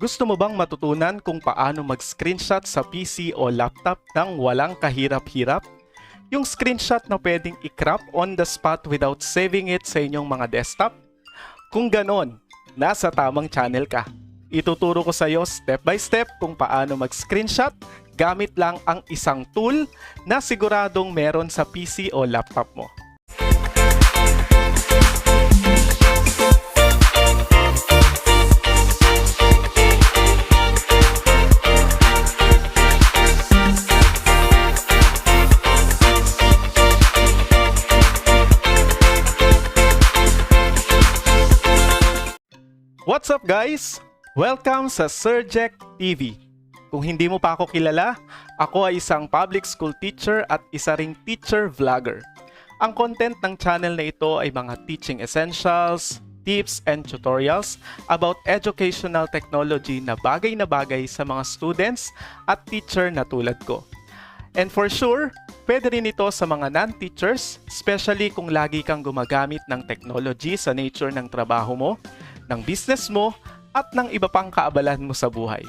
Gusto mo bang matutunan kung paano mag-screenshot sa PC o laptop nang walang kahirap-hirap? Yung screenshot na pwedeng i-crop on the spot without saving it sa inyong mga desktop? Kung ganon, nasa tamang channel ka. Ituturo ko sa iyo step by step kung paano mag-screenshot gamit lang ang isang tool na siguradong meron sa PC o laptop mo. What's up guys? Welcome sa SIR JEC TV. Kung hindi mo pa ako kilala, ako ay isang public school teacher at isa ring teacher vlogger. Ang content ng channel na ito ay mga teaching essentials, tips and tutorials about educational technology na bagay sa mga students at teacher na tulad ko. And for sure, pwede rin ito sa mga non-teachers, especially kung lagi kang gumagamit ng technology sa nature ng trabaho mo, ng business mo, at ng iba pang kaabalahan mo sa buhay.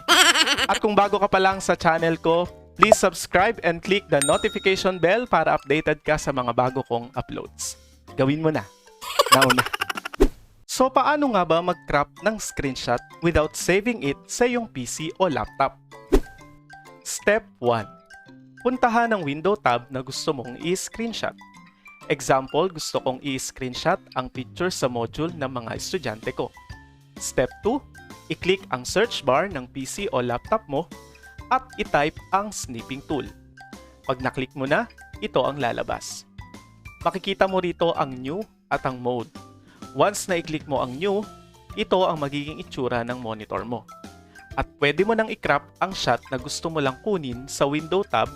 At kung bago ka pa lang sa channel ko, please subscribe and click the notification bell para updated ka sa mga bago kong uploads. Gawin mo na. Nauna. So, paano nga ba mag-crop ng screenshot without saving it sa iyong PC o laptop? Step 1. Puntahan ang window tab na gusto mong i-screenshot. Example, gusto kong i-screenshot ang picture sa module ng mga estudyante ko. Step 2, i-click ang search bar ng PC o laptop mo at i-type ang snipping tool. Pag na-click mo na, ito ang lalabas. Makikita mo rito ang new at ang mode. Once na i-click mo ang new, ito ang magiging itsura ng monitor mo. At pwede mo nang i-crop ang shot na gusto mo lang kunin sa window tab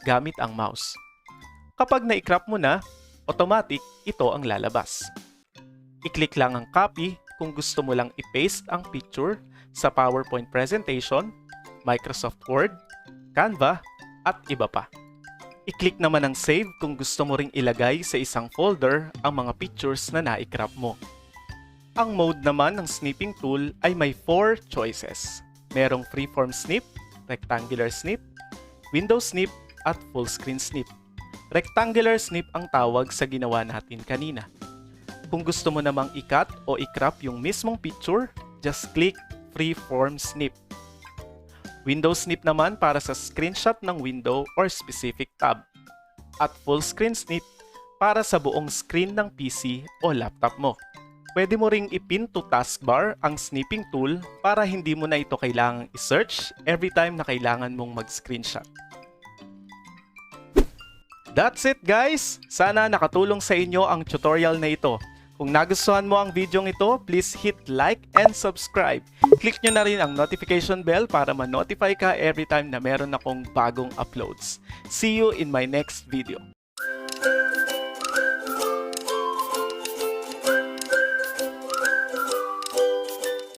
gamit ang mouse. Kapag na-i-crop mo na, automatic ito ang lalabas. I-click lang ang copy kung gusto mo lang i-paste ang picture sa PowerPoint presentation, Microsoft Word, Canva, at iba pa. I-click naman ang save kung gusto mo ring ilagay sa isang folder ang mga pictures na na-i-crop mo. Ang mode naman ng snipping tool ay may 4 choices. Merong freeform snip, rectangular snip, window snip, at full screen snip. Rectangular snip ang tawag sa ginawa natin kanina. Kung gusto mo namang i-cut o i-crop yung mismong picture, just click freeform snip. Window snip naman para sa screenshot ng window or specific tab. At full screen snip para sa buong screen ng PC o laptop mo. Pwede mo ring i-pin to taskbar ang snipping tool para hindi mo na ito kailangang i-search every time na kailangan mong mag-screenshot. That's it guys! Sana nakatulong sa inyo ang tutorial na ito. Kung nagustuhan mo ang video ito, please hit like and subscribe. Click nyo na rin ang notification bell para ma-notify ka every time na meron akong bagong uploads. See you in my next video.